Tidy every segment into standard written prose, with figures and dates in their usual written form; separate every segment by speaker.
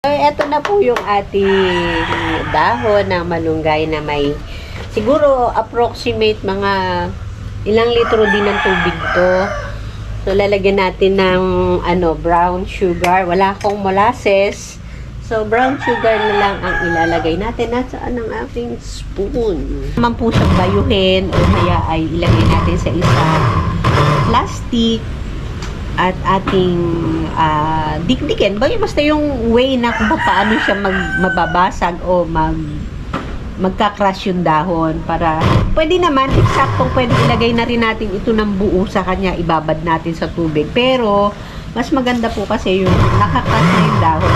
Speaker 1: So, eto na po yung ating dahon ng malunggay na may siguro approximate mga ilang litro din ng tubig to. So, lalagyan natin ng brown sugar. Wala akong molasses. So, brown sugar na lang ang ilalagay natin. Nasaan ang ating spoon? Naman po siyang bayuhin o kaya ay ilagay natin sa isang plastic at ating dikdikin. Basta yung way na kung paano siya mababasag o magka-crush yung dahon para pwede naman, eksaktong pwede ilagay na rin natin ito ng buo sa kanya, ibabad natin sa tubig. Pero, mas maganda po kasi yung nakakrush na yung dahon,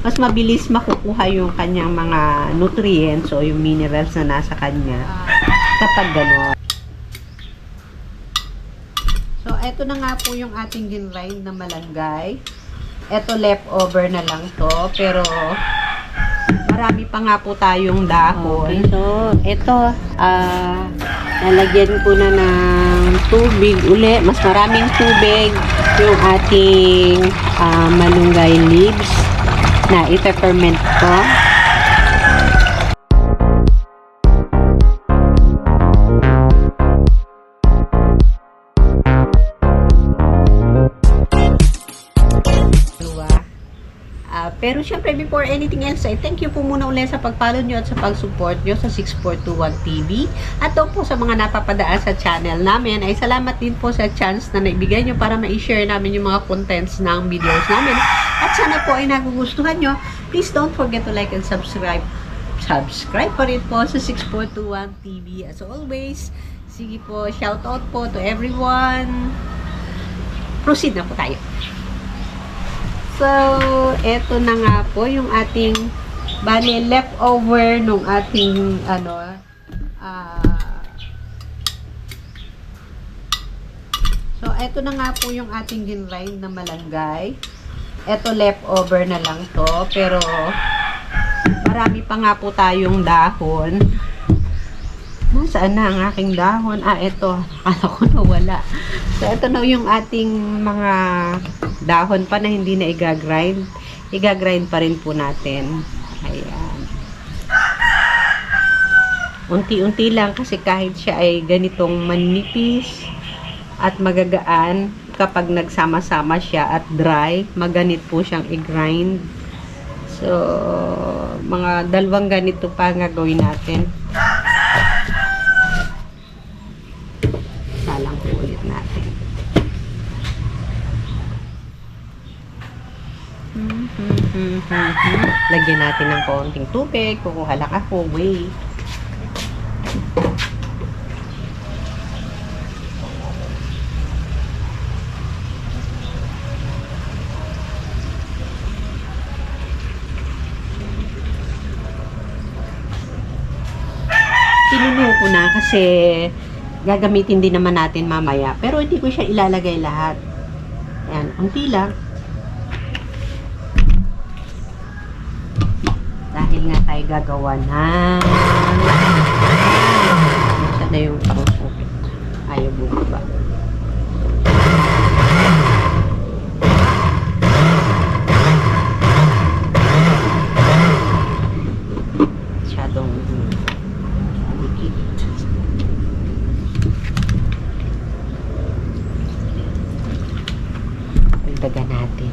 Speaker 1: mas mabilis makukuha yung kanyang mga nutrients o yung minerals na nasa kanya kapag gano'n. So, eto na nga po yung ating ginrind na malunggay. Eto leftover na lang to, pero marami pa nga po tayong dahon. Okay, so, ito, lalagyan ko na ng tubig uli. Mas maraming tubig yung ating malunggay leaves na i-ferment ko. Pero syempre, before anything else, I thank you po muna ulit sa pag-follow nyo at sa pag-support nyo sa 6421 TV. At doon po sa mga napapadaan sa channel namin, ay salamat din po sa chance na naibigay nyo para ma-share namin yung mga contents ng videos namin. At sana po ay nagugustuhan nyo. Please don't forget to like and subscribe. Subscribe pa rin po sa 6421 TV. As always, sige po, shout out po to everyone. Proceed na po tayo. So, eto na nga po yung ating leftover nung ating So, eto na nga po yung ating ginrind na malunggay. Eto leftover na lang to, pero marami pa nga po tayong dahon. Saan na ang aking dahon? Eto. Akala ko nawala. So, eto na yung ating mga dahon pa na hindi na i-grind. I-grind pa rin po natin. Ayan. Unti-unti lang kasi kahit siya ay ganitong manipis at magagaan, kapag nagsama-sama siya at dry, maganit po siyang i-grind. So, mga dalawang ganito pa ang gagawin natin. Salang po ulit natin. Lagyan natin ng konting tubig. Kukuha lang ako. Wait. Kinulo ko na kasi gagamitin din naman natin mamaya. Pero hindi ko siya ilalagay lahat. Ayan. Unti lang. Dahil nga tayo gagawa ng siya na yung susupit. Ayaw bumaba. Masyadong likit. Dagdagan natin.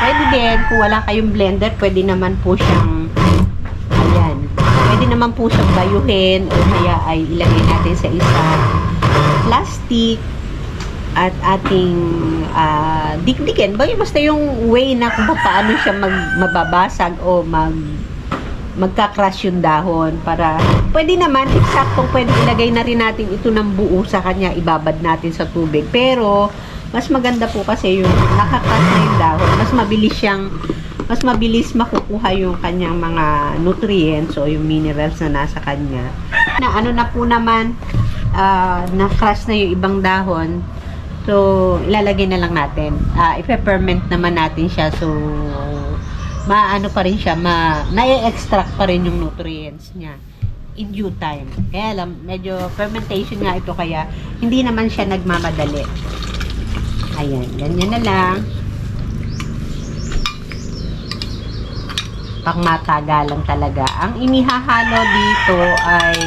Speaker 1: Pwede din, kung wala kayong blender, pwede naman po siyang pwede naman po siyang bayuhin o kaya ay ilagay natin sa isang plastic at ating dikdikin. Basta yung way na kung paano siya mababasag o magka-crush yung dahon para pwede naman, eksaktong pwede ilagay na rin natin ito ng buo sa kanya, ibabad natin sa tubig. Pero mas maganda po kasi yung nakakrush na yung dahon, mas mabilis makukuha yung kanyang mga nutrients o yung minerals na nasa kanya. Na po naman, na-crush na yung ibang dahon. So, ilalagay na lang natin. I-ferment naman natin siya. So, maano pa rin siya, na-extract pa rin yung nutrients niya in due time. Kaya alam, medyo fermentation nga ito kaya hindi naman siya nagmamadali. Ayan, ganyan na lang. pangmatagalan talaga. Ang inihahalo dito ay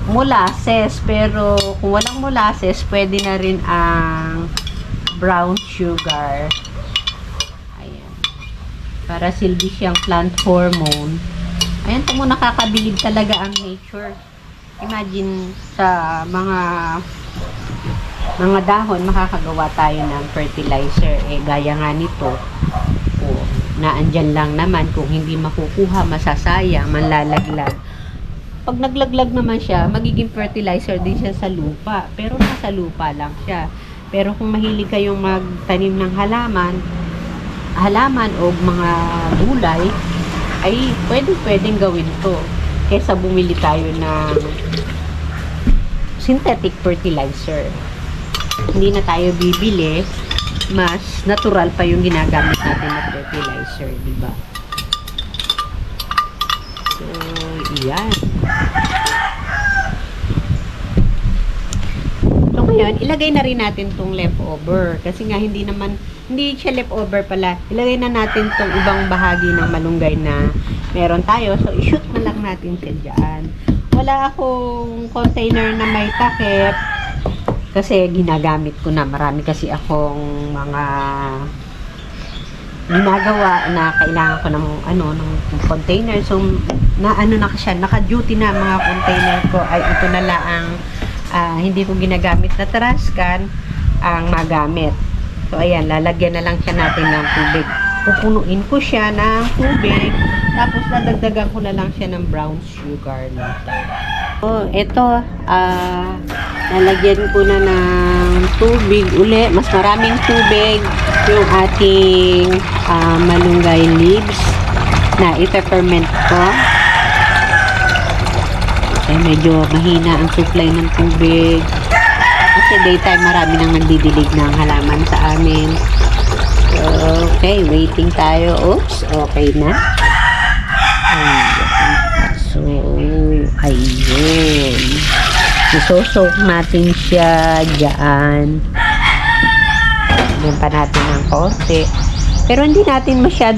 Speaker 1: molasses, pero kung walang molasses, pwede na rin ang brown sugar. Ayan. Para silbi siyang plant hormone. Ayan, ito mo nakakabilib talaga ang nature. Imagine sa mga dahon, makakagawa tayo ng fertilizer. Gaya nga nito. Naandyan lang naman, kung hindi makukuha, masasayang, manlalaglag. Pag naglaglag naman siya, magiging fertilizer din siya sa lupa. Pero nasa lupa lang siya. Pero kung mahilig kayong magtanim ng halaman o mga gulay, ay pwedeng gawin to. Kesa bumili tayo ng synthetic fertilizer. Hindi na tayo bibili, mas natural pa yung ginagamit natin na fertilizer, di ba? So, iyan. So, ngayon, ilagay na rin natin tong leftover. Kasi nga, hindi siya leftover pala. Ilagay na natin tong ibang bahagi ng malunggay na meron tayo. So, i-shoot na lang natin siya dyan. Wala akong container na may takip. Kasi ginagamit ko na. Marami kasi akong mga ginagawa na kailangan ko ng container. So, na siya, naka-duty na mga container ko. Ay, ito na lang ang hindi ko ginagamit na trash can ang magamit. So, ayan, lalagyan na lang siya natin ng tubig. Pupunuin ko siya ng tubig. Tapos, dadagdagan ko na lang siya ng brown sugar nito. So, ito, lalagyan ko na ng tubig uli. Mas maraming tubig yung ating malunggay leaves na ipe-ferment ko. Medyo mahina ang supply ng tubig. Kasi daytime marami nang nagdidilig ng halaman sa amin. So, okay, waiting tayo. Oops, okay na. So, ayun. Isosok natin siya dyan. Lagyan pa natin ng konti. Pero hindi natin siya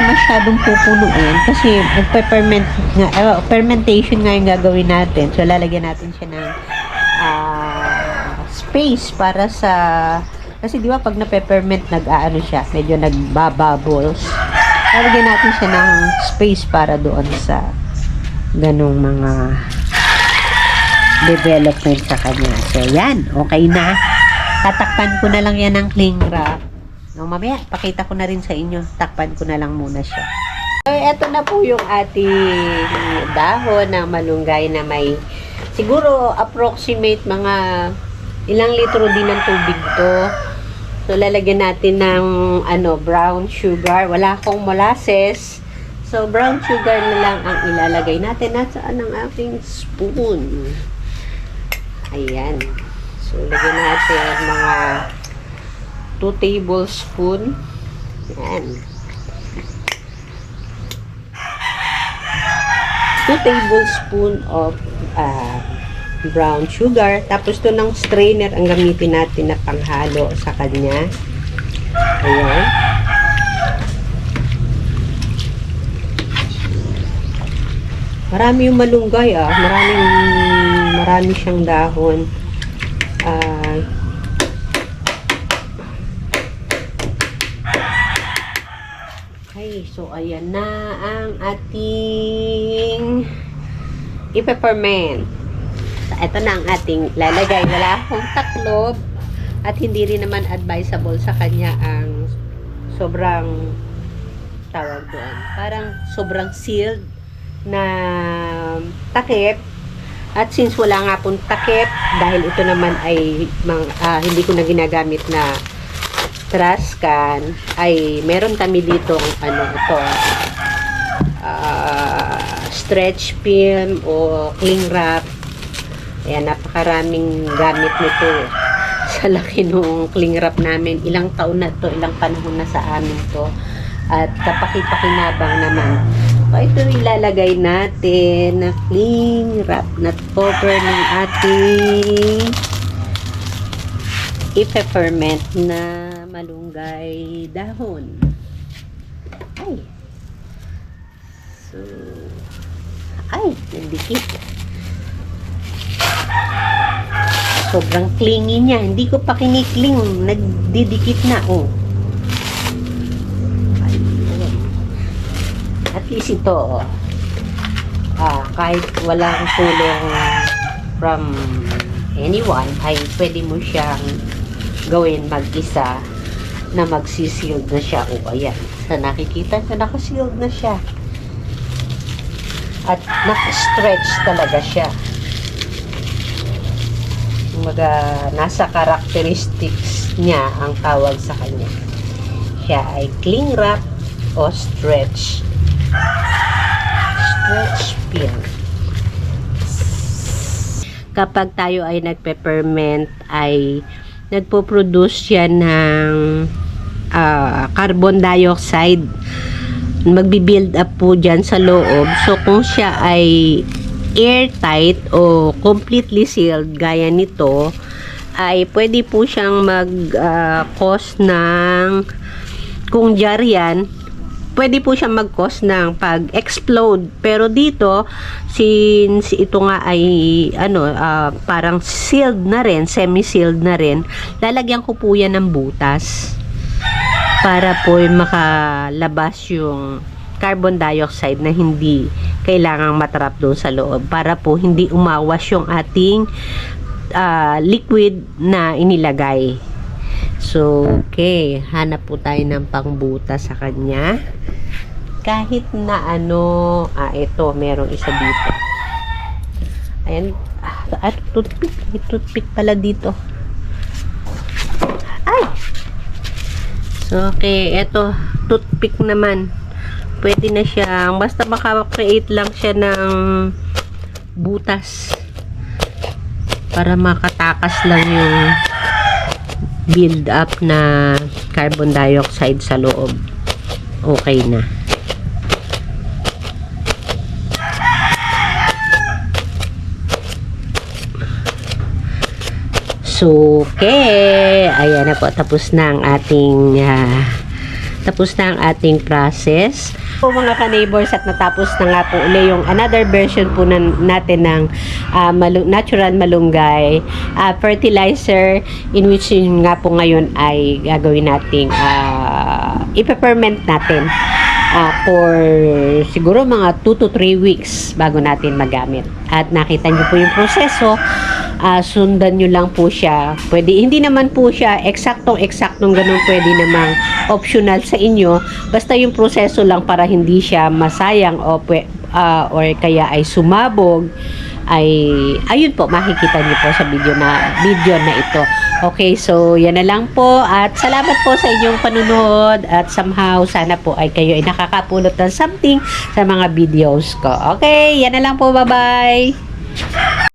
Speaker 1: masyadong pupunuin kasi fermentation nga yung gagawin natin. So, lalagyan natin siya ng space para kasi di ba pag na-peppermint siya, medyo nagbabubbles. Lalagyan natin siya ng space para doon sa ganong mga development sa kanya. So, yan. Okay na. Tatakpan ko na lang yan ng cling wrap. No, mamaya, pakita ko na rin sa inyo. Takpan ko na lang muna siya. So, eto na po yung ating dahon ng malunggay na may siguro approximate mga ilang litro din ng tubig to. So, lalagyan natin ng brown sugar. Wala akong molasses. So, brown sugar na lang ang ilalagay natin. Nasaan ang ating spoon? Ayan. So, lagyan natin mga 2 tablespoon. Ayan. 2 tablespoon of brown sugar. Tapos to ng strainer ang gamitin natin na panghalo sa kanya. Ayan. Marami yung malunggay marami siyang dahon. Okay, so ayan na ang ating ipe-ferment. So, ito na ang ating lalagay. Wala akong taklob at hindi rin naman advisable sa kanya ang sobrang tawag doon. Parang sobrang sealed na takip. At since wala nga pong takip, dahil ito naman ay hindi ko na ginagamit na trash can, ay meron kami dito stretch film o cling wrap. Ayan, napakaraming gamit nito sa laki nung cling wrap namin. Ilang taon na to, ilang panahon na sa amin to. At kapaki-pakinabang naman. So, ito ilalagay natin na cling wrap na cover ng ating ipe-ferment na malunggay dahon. Ay. So, ay, nandikit. Sobrang clingy niya. Hindi ko pa kinikling. Nagdidikit na, oh. Ayun. At least ito, oh. Kahit walang tulong from anyone, ay pwede mo siyang gawin mag-isa na magsisild na siya. O, ayan. Sa nakikita nyo, nakasild na siya. At naka-stretch talaga siya. Mga nasa characteristics niya ang tawag sa kanya. Siya ay cling wrap o stretch. Stretch pin. Kapag tayo ay nagpe-ferment, ay nagpo-produce siya ng carbon dioxide. Magbi-build up po dyan sa loob. So, kung siya ay airtight o completely sealed, gaya nito, ay pwede po siyang mag-cause ng, kung jar yan, pwede po siyang mag-cause ng pag-explode. Pero dito, since ito nga ay parang sealed na rin, semi-sealed na rin, lalagyan ko po yan ng butas para po makalabas yung carbon dioxide na hindi kailangang matrap doon sa loob, para po hindi umawas yung ating liquid na inilagay. So, okay. Hanap po tayo ng pangbuta sa kanya. Kahit na ito, merong isa dito. Ayan. At toothpick. May toothpick pala dito. Ay! So, okay. Ito, toothpick naman. Pwede na siyang, basta maka-create lang siya ng butas para makatakas lang yung build up na carbon dioxide sa loob. Okay na. So, okay. Ayan na po. Tapos na ang ating process. Po mga ka-neighbors, at natapos na nga po uli yung another version po natin ng natural malunggay fertilizer, in which yun nga po ngayon ay gagawin nating ipe-ferment natin for siguro mga 2 to 3 weeks bago natin magamit. At nakita niyo po yung proseso. Sundan nyo lang po siya. Pwede, hindi naman po siya eksaktong ganun, pwede namang optional sa inyo. Basta yung proseso lang para hindi siya masayang or kaya ay sumabog, ay ayun po, makikita niyo po sa video na ito. Okay, so yan na lang po, at salamat po sa inyong panunood, at somehow sana po ay kayo ay nakakapulot ng something sa mga videos ko. Okay, yan na lang po, bye bye.